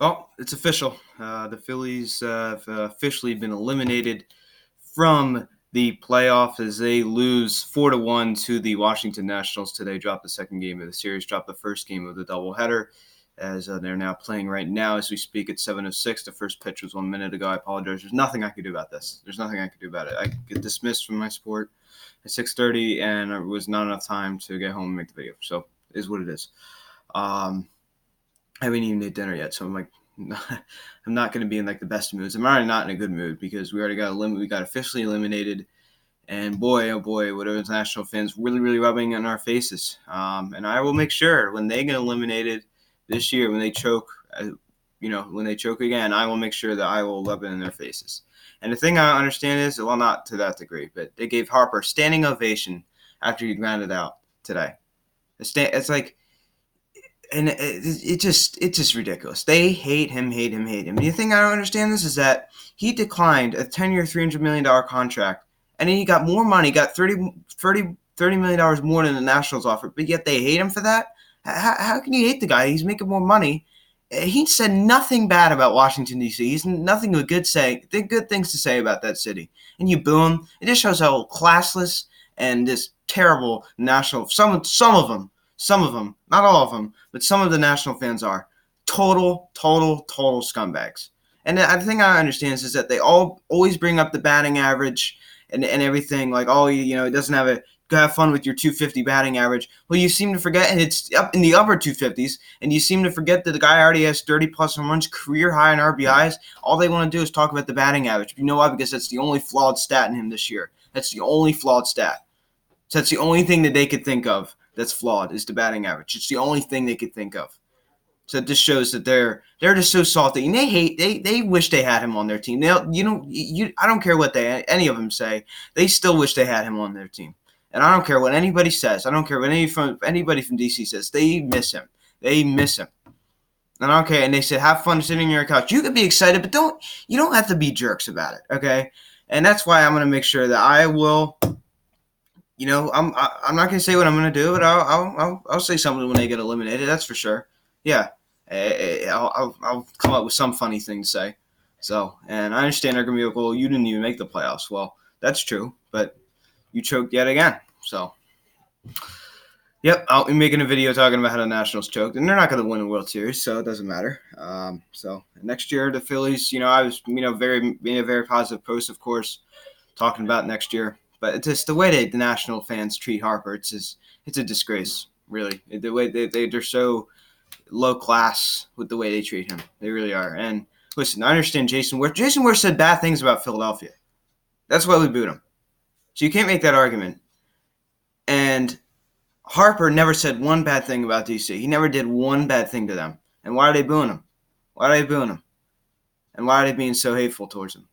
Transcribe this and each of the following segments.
Well, it's official. The Phillies have officially been eliminated from the playoff as they lose 4-1 to the Washington Nationals today. Dropped the second game of the series, dropped the first game of the doubleheader, as they're now playing right now as we speak at 7:06. The first pitch was 1 minute ago. I apologize. There's nothing I can do about this. There's nothing I can do about it. I get dismissed from my sport at 6:30, and it was not enough time to get home and make the video. So it is what it is. I haven't even ate dinner yet, so I'm like, I'm not going to be in like the best moods. I'm already not in a good mood because we already got we got officially eliminated, and boy, oh boy, what are international fans really, really rubbing in our faces. And I will make sure when they get eliminated this year, when they choke, when they choke again, I will make sure that I will rub it in their faces. And the thing I understand is, well, not to that degree, but they gave Harper a standing ovation after he grounded out today. It's like and it's just ridiculous. They hate him. The thing I don't understand this is that he declined a 10-year, $300 million contract, and then he got more money, got $30 million more than the Nationals offered, but yet they hate him for that? How can you hate the guy? He's making more money. He said nothing bad about Washington, D.C. He's nothing but good things to say about that city. And you boo him. It just shows how classless and this terrible national, some of them, not all of them, but some of the national fans are total scumbags. And the thing I understand is that they always bring up the batting average and everything, like, oh, it doesn't have fun with your 250 batting average. Well, you seem to forget, and it's up in the upper 250s, and you seem to forget that the guy already has 30-plus home runs, career high in RBIs. All they want to do is talk about the batting average. You know why? Because that's the only flawed stat in him this year. That's the only flawed stat. So that's the only thing that they could think of that's flawed is the batting average. It's the only thing they could think of. So it just shows that they're just so salty, and they wish they had him on their team. I don't care what any of them say. They still wish they had him on their team, and I don't care what anybody says. I don't care what anybody from DC says. They miss him. They miss him. And okay, and they said have fun sitting on your couch. You could be excited, but you don't have to be jerks about it. Okay, and that's why I'm going to make sure that I will. I'm not gonna say what I'm gonna do, but I'll say something when they get eliminated. That's for sure. Yeah, I'll come up with some funny thing to say. So, and I understand they're gonna be like, well, you didn't even make the playoffs. Well, that's true, but you choked yet again. So, yep, I'll be making a video talking about how the Nationals choked, and they're not gonna win the World Series, so it doesn't matter. So next year the Phillies, I was being a very positive post, of course, talking about next year. But it's just the way the national fans treat Harper. It's a disgrace, really. The way they're so low class with the way they treat him. They really are. And listen, I understand Jason Ware. Jason Ware said bad things about Philadelphia. That's why we booed him. So you can't make that argument. And Harper never said one bad thing about DC. He never did one bad thing to them. And why are they booing him? And why are they being so hateful towards him?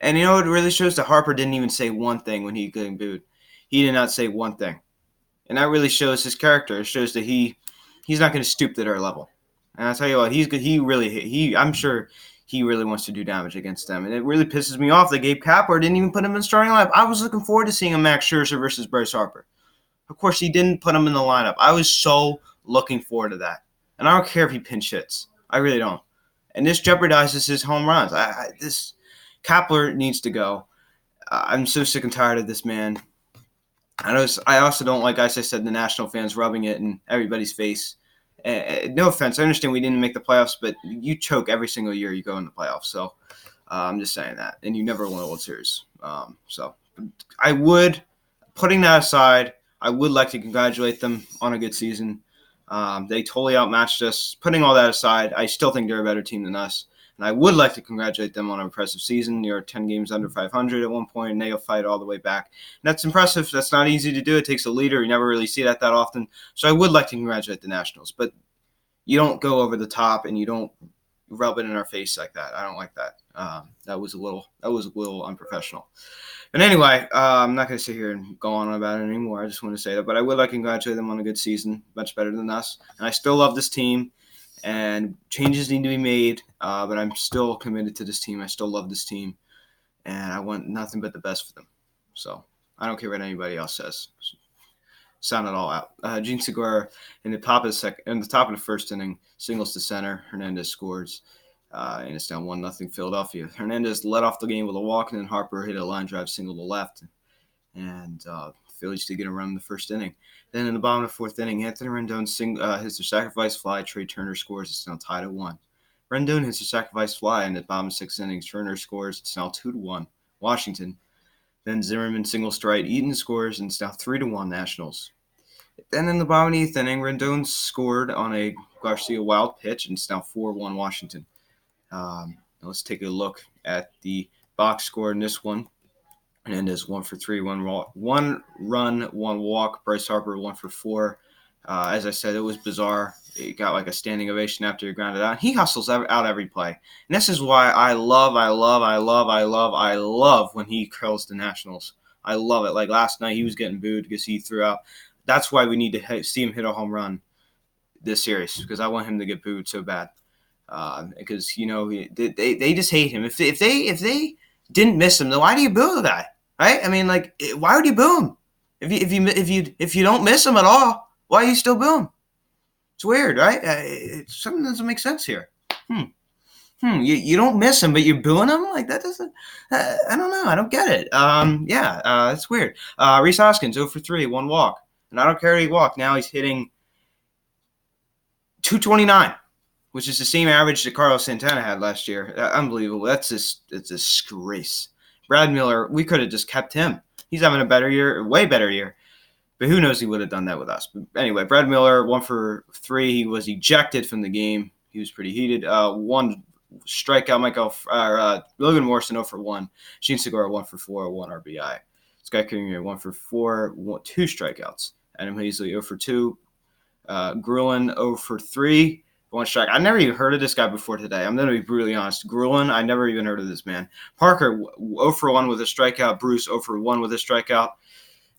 And it really shows that Harper didn't even say one thing when he getting booed. He did not say one thing. And that really shows his character. It shows that he's not going to stoop to their level. And I'll tell you what, he's good. I'm sure he really wants to do damage against them. And it really pisses me off that Gabe Kapler didn't even put him in the starting lineup. I was looking forward to seeing a Max Scherzer versus Bryce Harper. Of course, he didn't put him in the lineup. I was so looking forward to that. And I don't care if he pinch hits. I really don't. And this jeopardizes his home runs. This Kapler needs to go. I'm so sick and tired of this man. I also don't like, as I said, the national fans rubbing it in everybody's face. No offense. I understand we didn't make the playoffs, but you choke every single year you go in the playoffs. So I'm just saying that. And you never won a World Series. So putting that aside, I would like to congratulate them on a good season. They totally outmatched us. Putting all that aside, I still think they're a better team than us. And I would like to congratulate them on an impressive season. You're 10 games under 500 at one point, and they'll fight all the way back. And that's impressive. That's not easy to do. It takes a leader. You never really see that often. So I would like to congratulate the Nationals. But you don't go over the top and you don't rub it in our face like that. I don't like that. That was a little unprofessional. But anyway, I'm not going to sit here and go on about it anymore. I just want to say that. But I would like to congratulate them on a good season, much better than us. And I still love this team. And changes need to be made, but I'm still committed to this team. I still love this team, and I want nothing but the best for them. So I don't care what anybody else says. sound it all out. Gene Segura in the top of the first inning singles to center. Hernandez scores, and it's now 1-0 Philadelphia. Hernandez led off the game with a walk, and then Harper hit a line drive single to left, and Phillies did get a run in the first inning. Then in the bottom of the fourth inning, Anthony Rendon hits a sacrifice fly. Trey Turner scores. It's now tied at 1. Rendon hits a sacrifice fly in the bottom of 6th inning. Turner scores. It's now 2-1 Washington. Then Zimmerman singles to right. Eaton scores, and it's now 3-1 Nationals. Then in the bottom of the 8th inning, Rendon scored on a Garcia wild pitch, and it's now 4-1 Washington. Let's take a look at the box score in this one. Hernandez 1 for 3, one run, 1 walk. Bryce Harper 1 for 4. As I said, it was bizarre. He got like a standing ovation after he grounded out. He hustles out every play. And this is why I love when he curls the Nationals. I love it. Like last night, he was getting booed because he threw out. That's why we need to see him hit a home run this series, because I want him to get booed so bad. Because, you know, they just hate him. If they didn't miss him, then why do you boo the guy? Right? I mean, like, why would you boo him? If you don't miss him at all, why are you still boo him? It's weird, right? Something doesn't make sense here. You don't miss him, but you're booing him? Like, that doesn't. I don't know. I don't get it. It's weird. Rhys Hoskins 0 for 3, 1 walk, and I don't care if he walked. Now he's hitting 229. Which is the same average that Carlos Santana had last year. Unbelievable. It's a disgrace. Brad Miller, we could have just kept him. He's having a better year, way better year. But who knows, he would have done that with us. But anyway, Brad Miller, 1 for 3. He was ejected from the game. He was pretty heated. 1 strikeout. Logan Morrison 0 for 1. Gene Segura 1 for 4, 1 RBI. Scott Kingery 1 for 4, 2 strikeouts. Adam Hazley 0 for 2. Grulin 0 for 3. 1 strike. I never even heard of this guy before today. I'm going to be brutally honest. Grulin, I never even heard of this man. Parker, 0 for 1 with a strikeout. Bruce, 0 for 1 with a strikeout.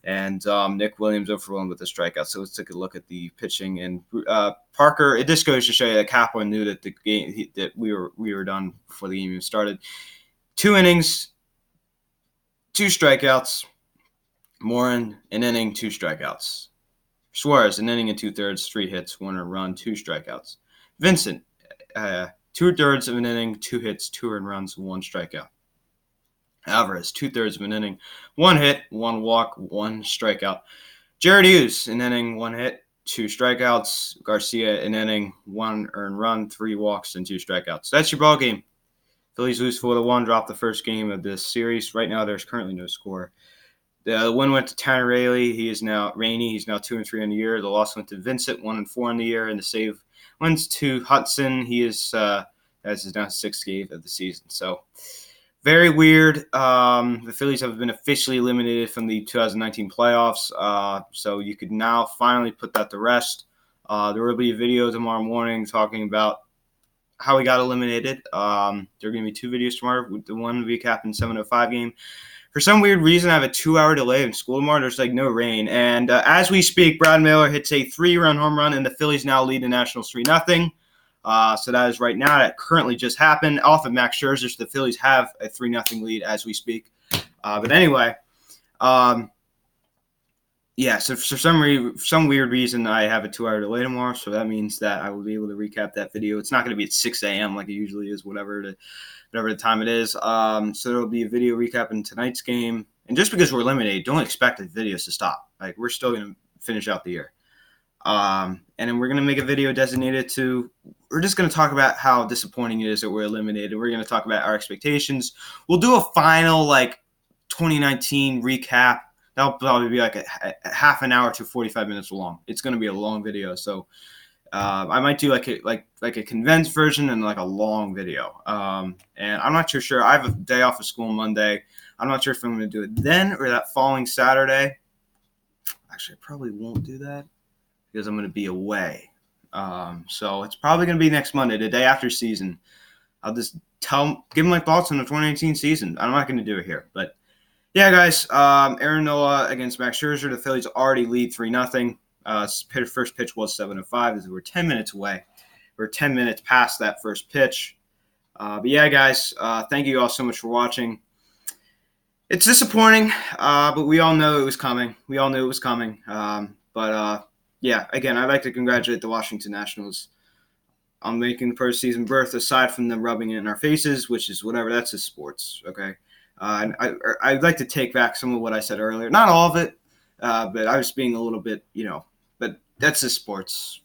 And Nick Williams, 0 for 1 with a strikeout. So let's take a look at the pitching. And Parker, it just goes to show you that Kaplan knew that the game that we were done before the game even started. 2 innings, 2 strikeouts. Morin, an inning, 2 strikeouts. Suarez, an inning and 2/3, 3 hits, 1 earned run, 2 strikeouts. Vincent, 2/3 of an inning, 2 hits, 2 earned runs, 1 strikeout. Alvarez, 2/3 of an inning, 1 hit, 1 walk, 1 strikeout. Jared Hughes, an inning, 1 hit, 2 strikeouts. Garcia, an inning, 1 earned run, 3 walks, and 2 strikeouts. That's your ball game. Phillies lose 4-1, drop the first game of this series. Right now, there's currently no score. The win went to Tanner Rainey. He's now 2-3 on the year. The loss went to Vincent, 1-4 on the year, and the save went to Hudson. He is now 6th game of the season. So very weird. The Phillies have been officially eliminated from the 2019 playoffs. So you could now finally put that to rest. There will be a video tomorrow morning talking about how we got eliminated. There are going to be 2 videos tomorrow. The one recapping 7:05 game. For some weird reason, I have a 2-hour delay in school tomorrow. There's like no rain. And as we speak, Brad Miller hits a 3-run home run, and the Phillies now lead the Nationals 3-0. So that is right now. That currently just happened off of Max Scherzer. So the Phillies have a 3-0 lead as we speak. But anyway, so for some weird reason, I have a 2-hour delay tomorrow. So that means that I will be able to recap that video. It's not going to be at 6 a.m. like it usually is, whatever the time it is. So there will be a video recapping tonight's game. And just because we're eliminated, don't expect the videos to stop. Like, we're still going to finish out the year. And then we're going to make a video designated to – we're just going to talk about how disappointing it is that we're eliminated. We're going to talk about our expectations. We'll do a final, 2019 recap. That'll probably be like a half an hour to 45 minutes long. It's going to be a long video. So I might do like a condensed version and like a long video. And I'm not too sure. I have a day off of school Monday. I'm not sure if I'm going to do it then or that following Saturday. Actually, I probably won't do that because I'm going to be away. So it's probably going to be next Monday, the day after season. I'll just give my thoughts on the 2019 season. I'm not going to do it here, but yeah, guys. Aaron Nola against Max Scherzer. The Phillies already lead 3-0. First pitch was 7:05 as we're 10 minutes away. We're 10 minutes past that first pitch. But yeah, guys, thank you all so much for watching. It's disappointing, but we all know it was coming. But yeah, again, I'd like to congratulate the Washington Nationals on making the postseason berth. Aside from them rubbing it in our faces, which is whatever, that's just sports. Okay, and I'd like to take back some of what I said earlier. Not all of it, but I was being a little bit, But that's just sports.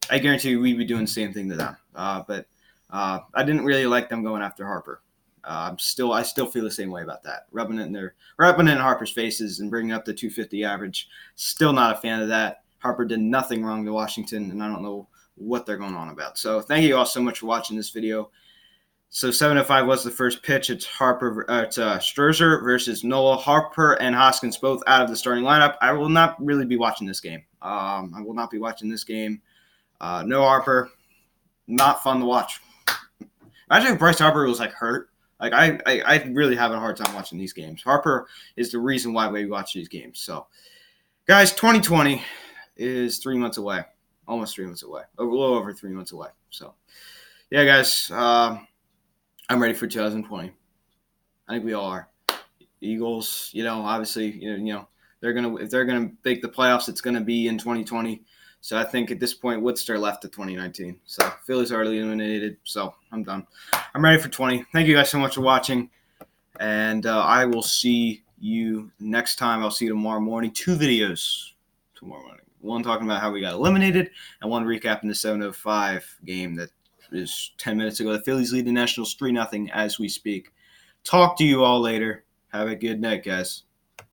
I guarantee you we'd be doing the same thing to them. But I didn't really like them going after Harper. I still feel the same way about that. Rubbing it in Harper's faces and bringing up the 250 average. Still not a fan of that. Harper did nothing wrong to Washington, and I don't know what they're going on about. So thank you all so much for watching this video. So 7:05 was the first pitch. It's Scherzer versus Nola. Harper and Hoskins both out of the starting lineup. I will not really be watching this game. I will not be watching this game. No Harper, not fun to watch. Imagine if Bryce Harper was like hurt. Like I really have a hard time watching these games. Harper is the reason why we watch these games. So, guys, 2020 is 3 months away, almost 3 months away, a little over 3 months away. So, yeah, guys, I'm ready for 2020. I think we all are. Eagles, obviously, if they're gonna make the playoffs, it's gonna be in 2020. So I think at this point, Woodster left to 2019. So Phillies are already eliminated. So I'm done. I'm ready for 20. Thank you guys so much for watching. And I will see you next time. I'll see you tomorrow morning. 2 videos tomorrow morning. One talking about how we got eliminated and one recapping the 7:05 game that is 10 minutes ago. The Phillies lead the Nationals 3-0 as we speak. Talk to you all later. Have a good night, guys.